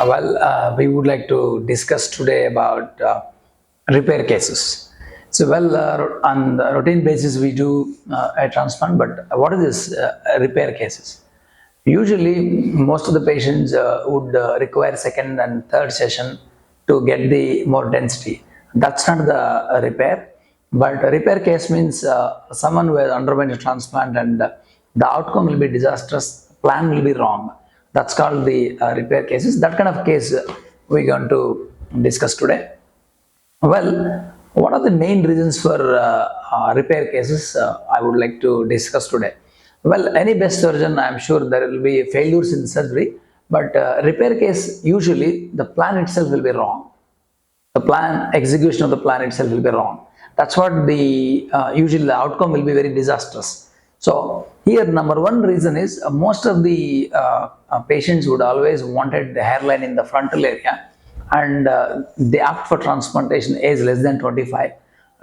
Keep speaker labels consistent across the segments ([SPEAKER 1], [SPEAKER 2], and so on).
[SPEAKER 1] We would like to discuss today about repair cases. On the routine basis, we do a transplant, but what is this repair cases? Usually, most of the patients would require second and third session to get the more density. That's not the repair, but a repair case means someone who has underwent a transplant and the outcome will be disastrous, plan will be wrong. That's called the repair cases. That kind of case we're going to discuss today. Well, what are the main reasons for repair cases I would like to discuss today? Well, any best surgeon, I'm sure there will be failures in surgery, but repair case, usually the plan itself will be wrong. The plan, execution of the plan itself will be wrong. That's what usually the outcome will be very disastrous. So here number one reason is most of the patients would always wanted the hairline in the frontal area, and they opt for transplantation age less than 25.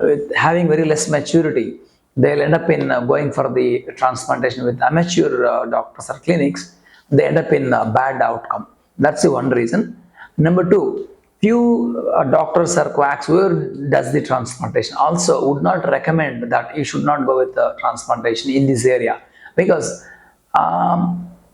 [SPEAKER 1] With having very less maturity, they'll end up in going for the transplantation with amateur doctors or clinics. They end up in a bad outcome. That's the one reason. Number two, few doctors or quacks who does the transplantation also would not recommend that you should not go with the transplantation in this area, because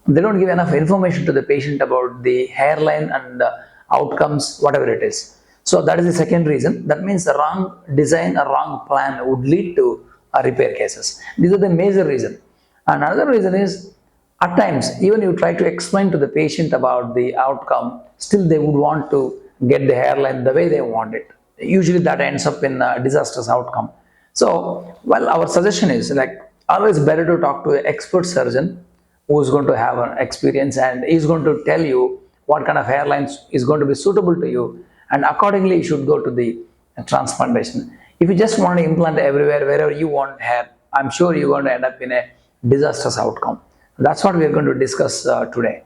[SPEAKER 1] they don't give enough information to the patient about the hairline and outcomes, whatever it is. So that is the second reason. That means the wrong design or wrong plan would lead to repair cases. These are the major reason. Another reason is, at times, even you try to explain to the patient about the outcome, still they would want to get the hairline the way they want it. Usually that ends up in a disastrous outcome. So, well, our suggestion is like always better to talk to an expert surgeon who is going to have an experience and is going to tell you what kind of hairlines is going to be suitable to you, and accordingly you should go to the transplantation. If you just want to implant everywhere, wherever you want hair, I'm sure you're going to end up in a disastrous outcome. That's what we are going to discuss today.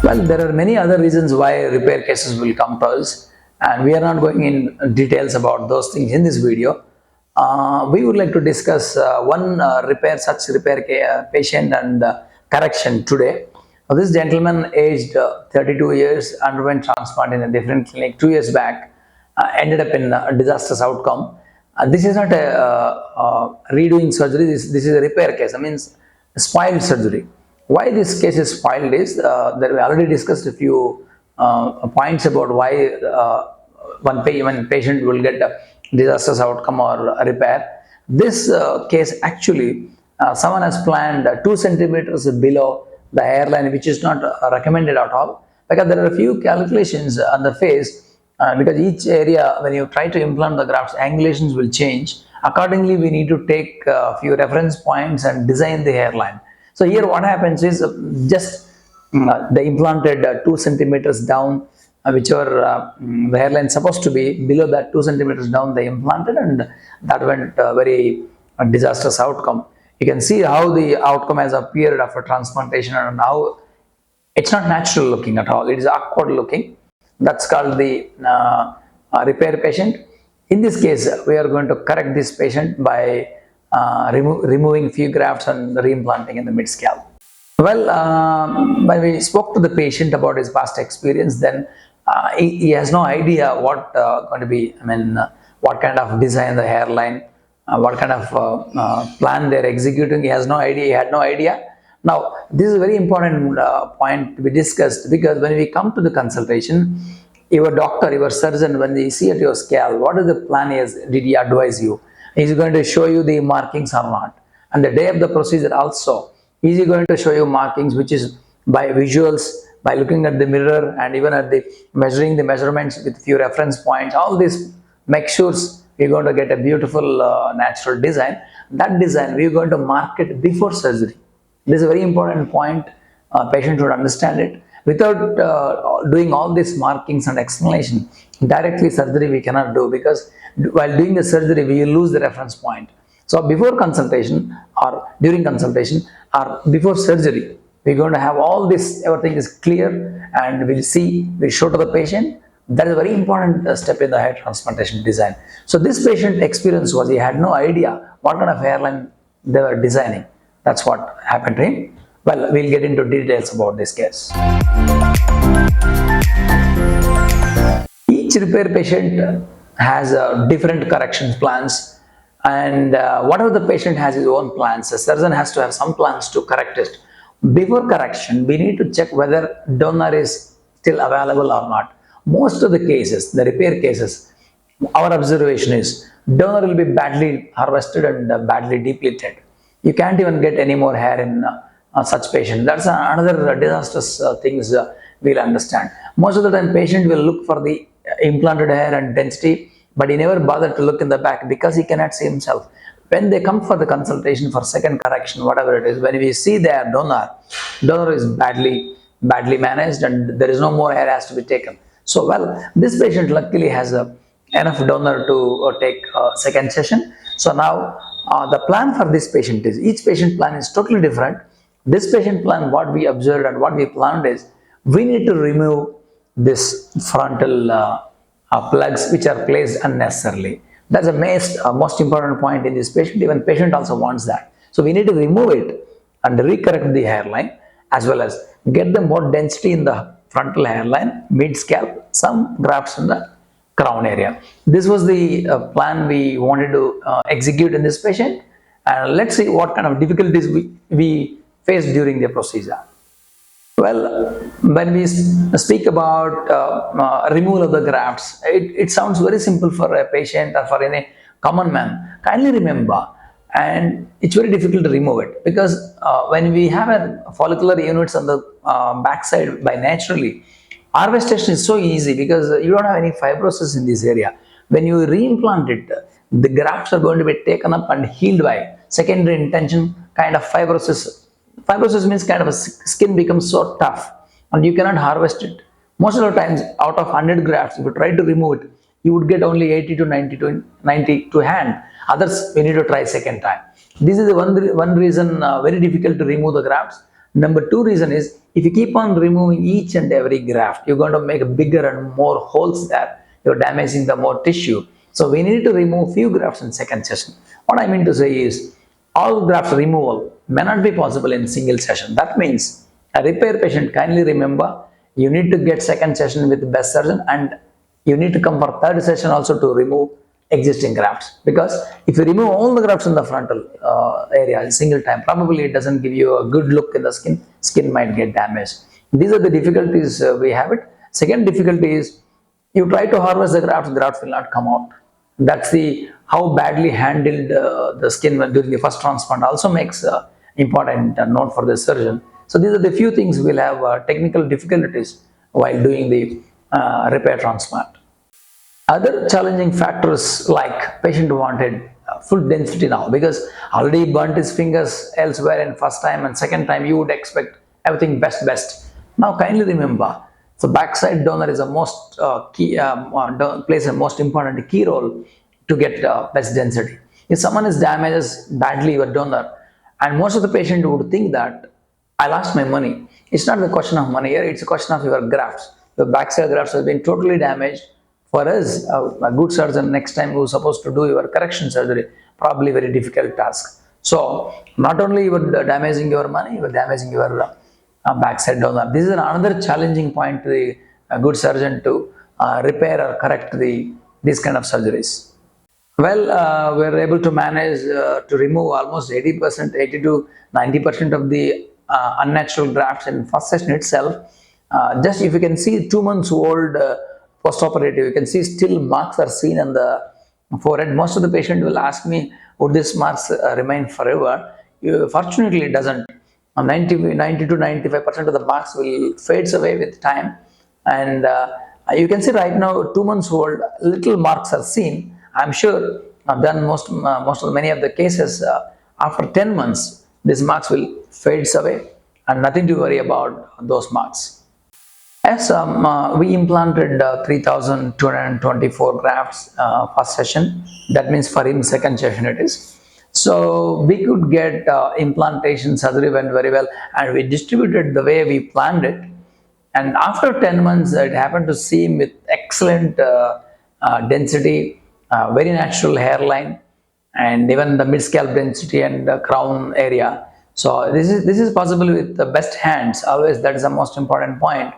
[SPEAKER 1] Well, there are many other reasons why repair cases will come to us, and we are not going in details about those things in this video. We would like to discuss one such repair patient and correction today. This gentleman, aged 32 years, underwent transplant in a different clinic 2 years back, ended up in a disastrous outcome. This is not a redoing surgery, this is a repair case. I mean, spoiled surgery. Why this case is spoiled is that we already discussed a few points about why one patient will get a disastrous outcome or a repair. This case actually, someone has planned 2 centimeters below the hairline, which is not recommended at all, because there are a few calculations on the face, because each area, when you try to implant the grafts, angulations will change. Accordingly, we need to take a few reference points and design the hairline. So here what happens is just they implanted 2 centimeters down, whichever the hairline is supposed to be, below that 2 centimeters down they implanted, and that went very disastrous outcome. You can see how the outcome has appeared after transplantation and how it's not natural looking at all. It is awkward looking. That's called the repair patient. In this case, we are going to correct this patient by removing few grafts and reimplanting in the mid scalp. Well, when we spoke to the patient about his past experience, then he has no idea what going to be. What kind of design the hairline, what kind of plan they're executing. He has no idea. He had no idea. Now, this is a very important point to be discussed, because when we come to the consultation, your doctor, your surgeon, when they see at your scalp, what is the plan did he advise you? Is he going to show you the markings or not? And the day of the procedure also, is he going to show you markings, which is by visuals, by looking at the mirror, and even at the measuring the measurements with few reference points. All this make sure we're going to get a beautiful natural design. That design we're going to mark it before surgery. This is a very important point. Patient should understand it, without doing all these markings and explanation, directly surgery we cannot do, because while doing the surgery we will lose the reference point. So before consultation or during consultation or before surgery, we're going to have all this, everything is clear, and we'll show to the patient. That is a very important step in the hair transplantation design. So this patient experience was, he had no idea what kind of hairline they were designing. That's what happened to him. Well, we'll get into details about this case. Each repair patient has different corrections plans, and whatever the patient has his own plans, the surgeon has to have some plans to correct it. Before correction, we need to check whether donor is still available or not. Most of the cases, the repair cases, our observation is donor will be badly harvested and badly depleted. You can't even get any more hair in such patient. That's another disastrous things we'll understand. Most of the time patient will look for the implanted hair and density, but he never bothered to look in the back because he cannot see himself. When they come for the consultation for second correction, whatever it is, when we see their donor is badly managed and there is no more hair has to be taken. So well, this patient luckily has enough donor to take second session. So now the plan for this patient is, each patient plan is totally different. This patient plan, what we observed and what we planned is, we need to remove this frontal plugs which are placed unnecessarily. That's the most important point in this patient. Even patient also wants that. So we need to remove it and recorrect the hairline, as well as get the more density in the frontal hairline, mid scalp, some grafts in the crown area. This was the plan we wanted to execute in this patient. And let's see what kind of difficulties we faced during the procedure. Well, when we speak about removal of the grafts, it sounds very simple for a patient or for any common man. Kindly remember, and it's very difficult to remove it, because when we have a follicular units on the backside by naturally, harvestation is so easy because you don't have any fibrosis in this area. When you reimplant it, the grafts are going to be taken up and healed by secondary intention kind of fibrosis. Fibrosis means kind of a skin becomes so tough and you cannot harvest it. Most of the times, out of 100 grafts, if you try to remove it, you would get only 80 to 90 to hand. Others, we need to try second time. This is the one reason very difficult to remove the grafts. Number two reason is, if you keep on removing each and every graft, you're going to make bigger and more holes there. You're damaging the more tissue. So we need to remove few grafts in second session. What I mean to say is, all graft removal may not be possible in single session. That means a repair patient, kindly remember, you need to get second session with the best surgeon, and you need to come for third session also to remove existing grafts. Because if you remove all the grafts in the frontal area in single time, probably it doesn't give you a good look in the skin might get damaged. These are the difficulties we have it. Second difficulty is, you try to harvest the grafts will not come out. That's the how badly handled the skin during the first transplant also makes important note for the surgeon. So these are the few things we'll have technical difficulties while doing the repair transplant. Other challenging factors, like patient wanted full density now, because already burnt his fingers elsewhere in first time and second time you would expect everything best. Now kindly remember, so backside donor is the most plays a most important key role to get best density. If someone is damages badly your donor, and most of the patient would think that I lost my money. It's not the question of money here, it's a question of your grafts. The backside grafts have been totally damaged. For us, a good surgeon next time who's supposed to do your correction surgery, probably very difficult task. So not only you are damaging your money, you are damaging your backside donor. This is another challenging point to the good surgeon to repair or correct these kind of surgeries. Well, we're able to manage to remove almost 80%, 80 to 90% of the unnatural grafts in first session itself. Just if you can see 2 months old post-operative, you can see still marks are seen on the forehead. Most of the patient will ask me, would these marks remain forever? Fortunately, it doesn't. 90 to 95% of the marks will fades away with time. And you can see right now, 2 months old, little marks are seen. I'm sure then many of the cases after 10 months, these marks will fades away and nothing to worry about those marks. Yes, we implanted 3,224 grafts first session. That means for him second session it is. So we could get implantation surgery went very well, and we distributed the way we planned it. And after 10 months, it happened to see him with excellent density, very natural hairline, and even the mid-scalp density and the crown area. So this is possible with the best hands. Always that is the most important point.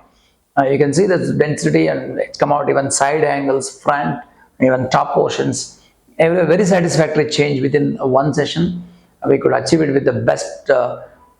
[SPEAKER 1] You can see the density and it's come out even side angles, front, even top portions. A very satisfactory change within one session. We could achieve it with the best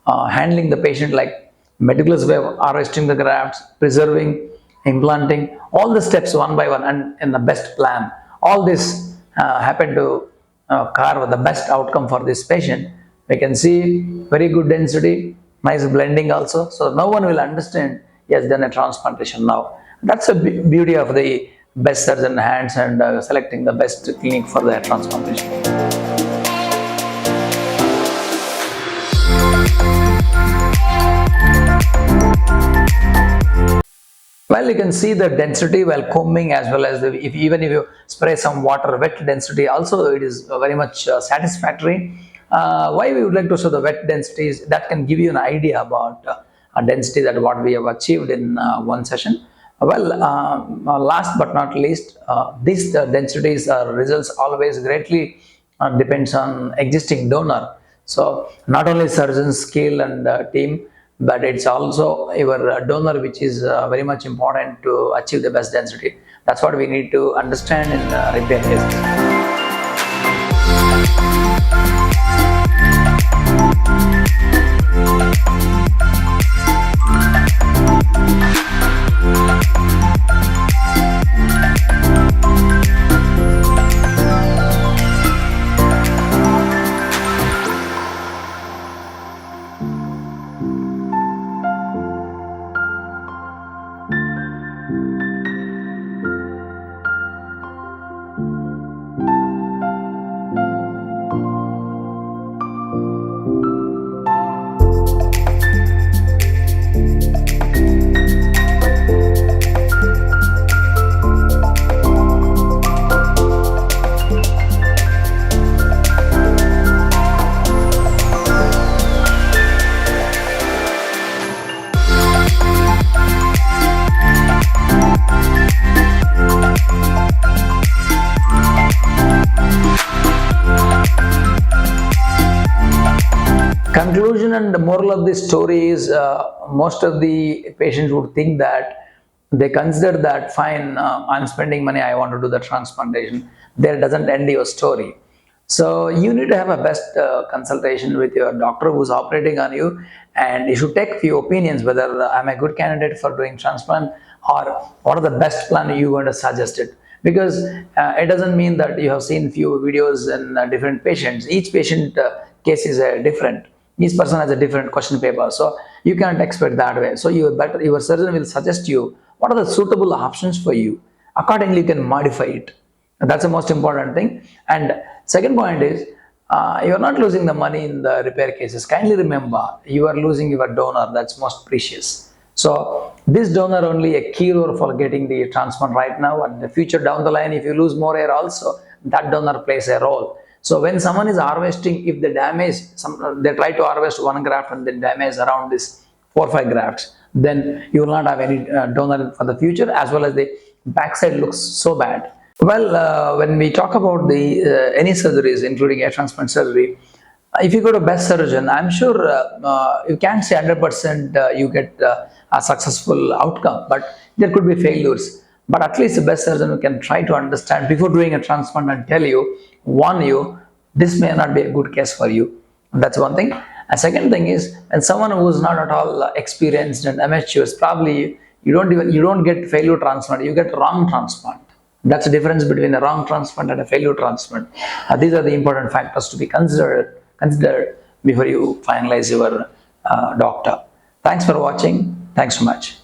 [SPEAKER 1] handling the patient, like meticulous way of harvesting the grafts, preserving, implanting, all the steps one by one, and in the best plan. All this happened to carve the best outcome for this patient. We can see very good density, nice blending also. So no one will understand he has done a transplantation now. That's the beauty of the best surgeon hands and selecting the best clinic for their transplantation. Well, you can see the density while combing, as well as even if you spray some water, wet density also it is very much satisfactory. Why we would like to show the wet densities, that can give you an idea about density that what we have achieved in one session. Last but not least, these densities results always greatly depends on existing donor. So not only surgeon skill and team, but it's also your donor which is very much important to achieve the best density. That's what we need to understand in repair cases. Conclusion and the moral of this story is most of the patients would think that they consider that fine, I'm spending money, I want to do the transplantation. There doesn't end your story. So you need to have a best consultation with your doctor who's operating on you, and you should take few opinions whether I'm a good candidate for doing transplant or what are the best plan you want to suggest it. Because it doesn't mean that you have seen few videos in different patients. Each patient case is different. Each person has a different question paper, so you can't expect that way. So your surgeon will suggest you what are the suitable options for you. Accordingly, you can modify it. That's the most important thing. And second point is, you're not losing the money in the repair cases. Kindly remember, you are losing your donor. That's most precious. So this donor only a key role for getting the transplant right now, and the future down the line, if you lose more hair also, that donor plays a role. So when someone is harvesting, if they damage, they try to harvest one graft and then damage around this 4 or 5 grafts, then you will not have any donor for the future, as well as the backside looks so bad. Well, when we talk about the any surgeries, including hair transplant surgery, if you go to best surgeon, I'm sure you can't say 100% you get a successful outcome, but there could be failures. But at least the best surgeon who can try to understand before doing a transplant and tell you, warn you, this may not be a good case for you. That's one thing. A second thing is, when someone who's not at all experienced and amateurs, probably you don't get failure transplant, you get wrong transplant. That's the difference between a wrong transplant and a failure transplant. These are the important factors to be considered before you finalize your doctor. Thanks for watching. Thanks so much.